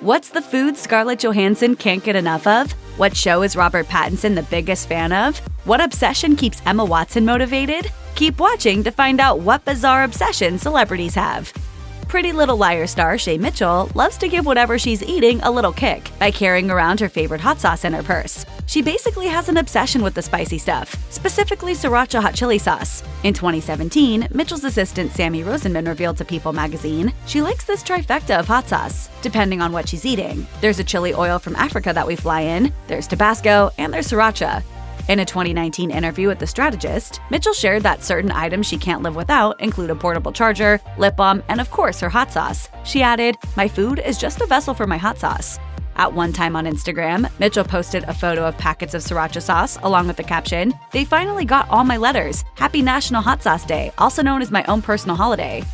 What's the food Scarlett Johansson can't get enough of? What show is Robert Pattinson the biggest fan of? What obsession keeps Emma Watson motivated? Keep watching to find out what bizarre obsession celebrities have. Pretty Little Liars star Shay Mitchell loves to give whatever she's eating a little kick by carrying around her favorite hot sauce in her purse. She basically has an obsession with the spicy stuff, specifically sriracha hot chili sauce. In 2017, Mitchell's assistant Emmy Rossum revealed to People magazine she likes this trifecta of hot sauce, depending on what she's eating. There's a chili oil from Africa that we fly in, there's Tabasco, and there's sriracha. In a 2019 interview with The Strategist, Mitchell shared that certain items she can't live without include a portable charger, lip balm, and of course her hot sauce. She added, "My food is just a vessel for my hot sauce." At one time on Instagram, Mitchell posted a photo of packets of sriracha sauce along with the caption, "They finally got all my letters. Happy National Hot Sauce Day, also known as my own personal holiday."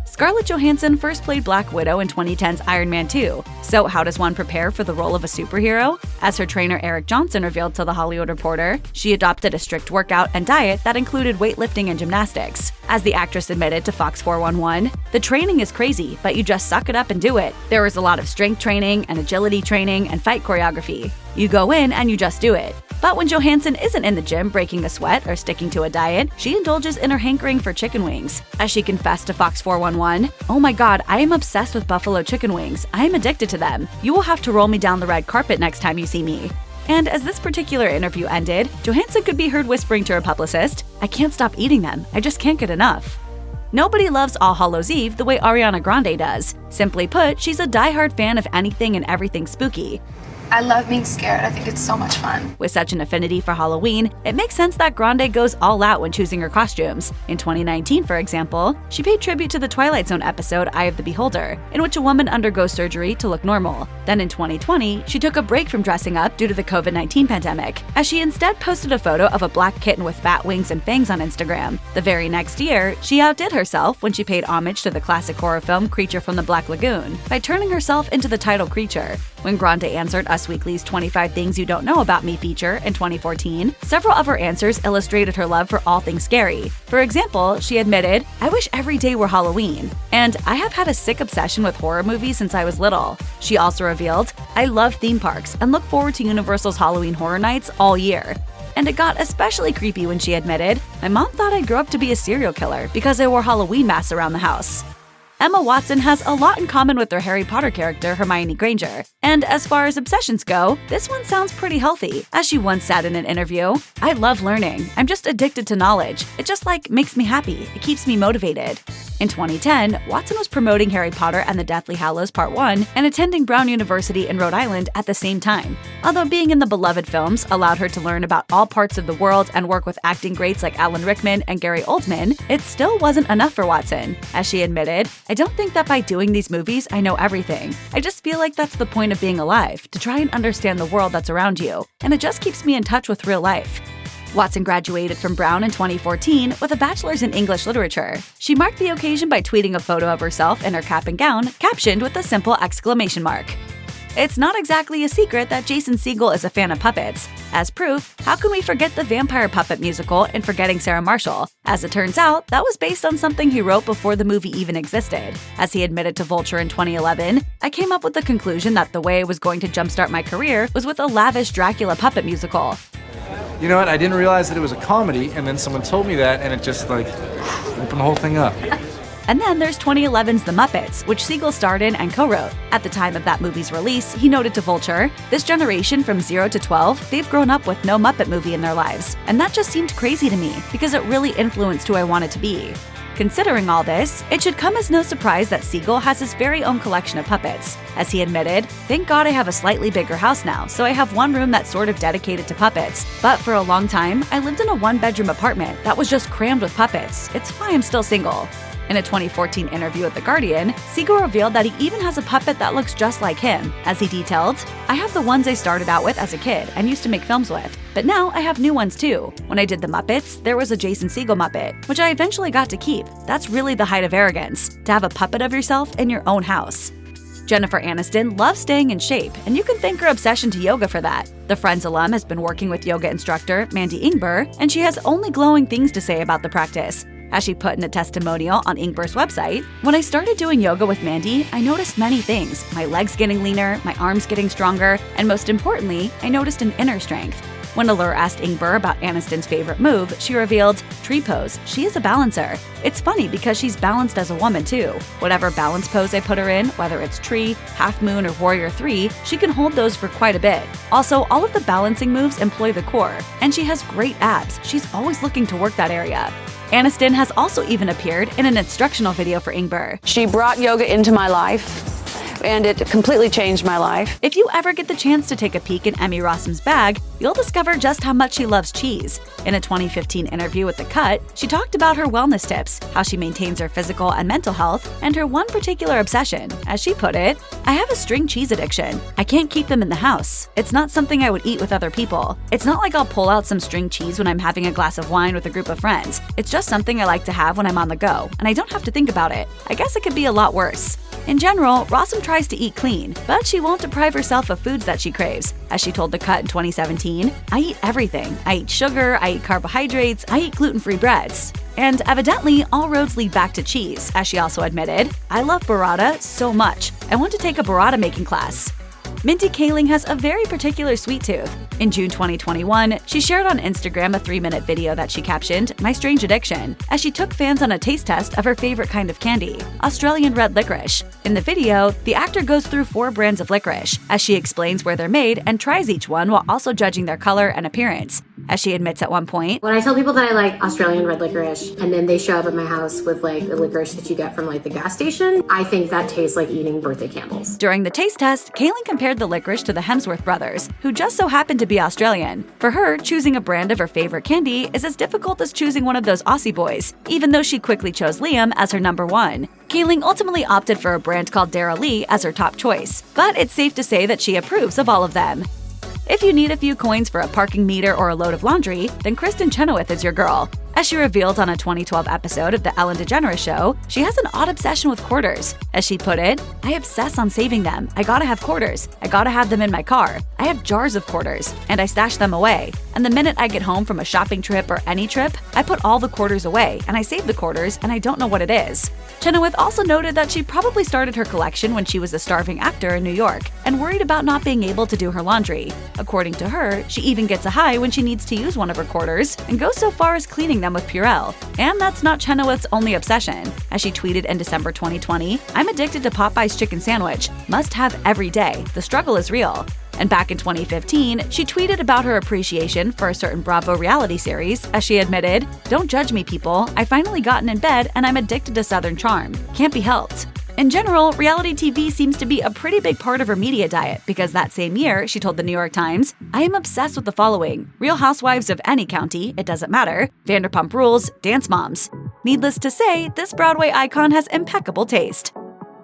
Scarlett Johansson first played Black Widow in 2010's Iron Man 2. So how does one prepare for the role of a superhero? As her trainer Eric Johnson revealed to The Hollywood Reporter, she adopted a strict workout and diet that included weightlifting and gymnastics. As the actress admitted to Fox 411, "The training is crazy, but you just suck it up and do it. There was a lot of strength training and agility training and fight choreography. You go in and you just do it." But when Johansson isn't in the gym breaking a sweat or sticking to a diet, she indulges in her hankering for chicken wings. As she confessed to Fox 411, "Oh my god, I am obsessed with buffalo chicken wings. I am addicted to them. You will have to roll me down the red carpet next time you see me." And as this particular interview ended, Johansson could be heard whispering to her publicist, "I can't stop eating them. I just can't get enough." Nobody loves All Hallows Eve the way Ariana Grande does. Simply put, she's a diehard fan of anything and everything spooky. I love being scared. I think it's so much fun. With such an affinity for Halloween, it makes sense that Grande goes all out when choosing her costumes. In 2019, for example, she paid tribute to the Twilight Zone episode Eye of the Beholder, in which a woman undergoes surgery to look normal. Then in 2020, she took a break from dressing up due to the COVID-19 pandemic, as she instead posted a photo of a black kitten with bat wings and fangs on Instagram. The very next year, she outdid herself when she paid homage to the classic horror film Creature from the Black Lagoon by turning herself into the title creature. When Grande answered Us Weekly's 25 Things You Don't Know About Me feature in 2014, several of her answers illustrated her love for all things scary. For example, she admitted, "I wish every day were Halloween," and "I have had a sick obsession with horror movies since I was little." She also revealed, "I love theme parks and look forward to Universal's Halloween Horror Nights all year." And it got especially creepy when she admitted, "My mom thought I'd grow up to be a serial killer because I wore Halloween masks around the house." Emma Watson has a lot in common with her Harry Potter character Hermione Granger. And as far as obsessions go, this one sounds pretty healthy. As she once said in an interview, "I love learning. I'm just addicted to knowledge. It just makes me happy. It keeps me motivated." In 2010, Watson was promoting Harry Potter and the Deathly Hallows Part 1 and attending Brown University in Rhode Island at the same time. Although being in the beloved films allowed her to learn about all parts of the world and work with acting greats like Alan Rickman and Gary Oldman, it still wasn't enough for Watson. As she admitted, "I don't think that by doing these movies I know everything. I just feel like that's the point of being alive, to try and understand the world that's around you, and it just keeps me in touch with real life." Watson graduated from Brown in 2014 with a bachelor's in English literature. She marked the occasion by tweeting a photo of herself in her cap and gown, captioned with a simple exclamation mark. It's not exactly a secret that Jason Segel is a fan of puppets. As proof, how can we forget the vampire puppet musical in Forgetting Sarah Marshall? As it turns out, that was based on something he wrote before the movie even existed. As he admitted to Vulture in 2011, "I came up with the conclusion that the way I was going to jumpstart my career was with a lavish Dracula puppet musical." You know what, I didn't realize that it was a comedy, and then someone told me that, and it just opened the whole thing up. And then there's 2011's The Muppets, which Segel starred in and co-wrote. At the time of that movie's release, he noted to Vulture, "This generation from 0 to 12, they've grown up with no Muppet movie in their lives. And that just seemed crazy to me, because it really influenced who I wanted to be." Considering all this, it should come as no surprise that Segel has his very own collection of puppets. As he admitted, "Thank God I have a slightly bigger house now, so I have one room that's sort of dedicated to puppets. But for a long time, I lived in a one-bedroom apartment that was just crammed with puppets. It's why I'm still single." In a 2014 interview with The Guardian, Segel revealed that he even has a puppet that looks just like him. As he detailed, "I have the ones I started out with as a kid and used to make films with. But now I have new ones too. When I did The Muppets, there was a Jason Segel Muppet, which I eventually got to keep. That's really the height of arrogance, to have a puppet of yourself in your own house." Jennifer Aniston loves staying in shape, and you can thank her obsession to yoga for that. The Friends alum has been working with yoga instructor Mindy Kaling, and she has only glowing things to say about the practice. As she put in a testimonial on Ingber's website, "When I started doing yoga with Mandy, I noticed many things. My legs getting leaner, my arms getting stronger, and most importantly, I noticed an inner strength." When Allure asked Ingber about Aniston's favorite move, she revealed, "Tree pose. She is a balancer. It's funny because she's balanced as a woman too. Whatever balance pose I put her in, whether it's tree, half moon, or warrior 3, she can hold those for quite a bit. Also, all of the balancing moves employ the core, and she has great abs. She's always looking to work that area." Aniston has also even appeared in an instructional video for Ingber. "She brought yoga into my life, and it completely changed my life." If you ever get the chance to take a peek in Emmy Rossum's bag, you'll discover just how much she loves cheese. In a 2015 interview with The Cut, she talked about her wellness tips, how she maintains her physical and mental health, and her one particular obsession. As she put it, "I have a string cheese addiction. I can't keep them in the house. It's not something I would eat with other people. It's not like I'll pull out some string cheese when I'm having a glass of wine with a group of friends. It's just something I like to have when I'm on the go, and I don't have to think about it. I guess it could be a lot worse." In general, Rossum tries to eat clean, but she won't deprive herself of foods that she craves. As she told The Cut in 2017, "I eat everything. I eat sugar, I eat carbohydrates, I eat gluten-free breads." And evidently, all roads lead back to cheese, as she also admitted, "I love burrata so much. I want to take a burrata making class." Mindy Kaling has a very particular sweet tooth. In June 2021, she shared on Instagram a 3-minute video that she captioned, "My Strange Addiction," as she took fans on a taste test of her favorite kind of candy, Australian red licorice. In the video, the actor goes through 4 brands of licorice, as she explains where they're made and tries each one while also judging their color and appearance. As she admits at one point, "When I tell people that I like Australian red licorice and then they show up at my house with like the licorice that you get from like the gas station, I think that tastes like eating birthday candles." During the taste test, Kaling compared the licorice to the Hemsworth brothers, who just so happened to be Australian. For her, choosing a brand of her favorite candy is as difficult as choosing one of those Aussie boys, even though she quickly chose Liam as her number 1. Kaling ultimately opted for a brand called Dara Lee as her top choice, but it's safe to say that she approves of all of them. If you need a few coins for a parking meter or a load of laundry, then Kristin Chenoweth is your girl. As she revealed on a 2012 episode of The Ellen DeGeneres Show, she has an odd obsession with quarters. As she put it, "I obsess on saving them. I gotta have quarters. I gotta have them in my car. I have jars of quarters, and I stash them away. And the minute I get home from a shopping trip or any trip, I put all the quarters away, and I save the quarters, and I don't know what it is." Chenoweth also noted that she probably started her collection when she was a starving actor in New York and worried about not being able to do her laundry. According to her, she even gets a high when she needs to use one of her quarters and goes so far as cleaning them with Purell. And that's not Chenoweth's only obsession. As she tweeted in December 2020, "I'm addicted to Popeye's chicken sandwich. Must have every day. The struggle is real." And back in 2015, she tweeted about her appreciation for a certain Bravo reality series, as she admitted, "Don't judge me, people. I finally gotten in bed and I'm addicted to Southern charm. Can't be helped." In general, reality TV seems to be a pretty big part of her media diet because that same year, she told the New York Times, "I am obsessed with the following: Real Housewives of any county, it doesn't matter, Vanderpump Rules, Dance Moms." Needless to say, this Broadway icon has impeccable taste.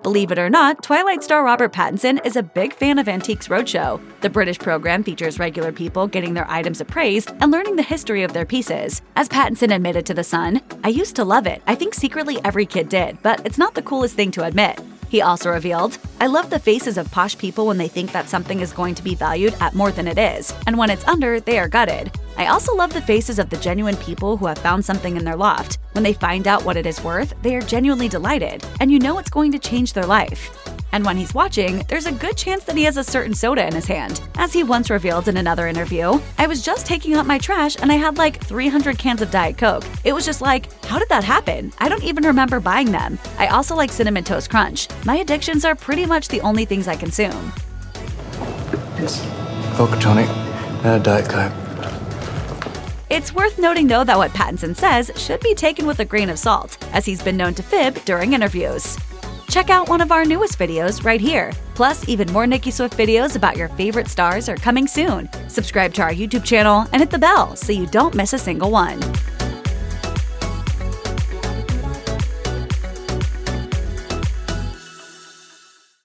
Believe it or not, Twilight star Robert Pattinson is a big fan of Antiques Roadshow. The British program features regular people getting their items appraised and learning the history of their pieces. As Pattinson admitted to The Sun, "I used to love it. I think secretly every kid did, but it's not the coolest thing to admit." He also revealed, "I love the faces of posh people when they think that something is going to be valued at more than it is, and when it's under, they are gutted. I also love the faces of the genuine people who have found something in their loft. When they find out what it is worth, they are genuinely delighted, and you know it's going to change their life." And when he's watching, there's a good chance that he has a certain soda in his hand. As he once revealed in another interview, "I was just taking out my trash and I had like 300 cans of Diet Coke. It was just like, how did that happen? I don't even remember buying them. I also like Cinnamon Toast Crunch. My addictions are pretty much the only things I consume." Yes. Coke tonic and a Diet Coke. It's worth noting though that what Pattinson says should be taken with a grain of salt, as he's been known to fib during interviews. Check out one of our newest videos right here. Plus, even more Nicki Swift videos about your favorite stars are coming soon. Subscribe to our YouTube channel and hit the bell so you don't miss a single one.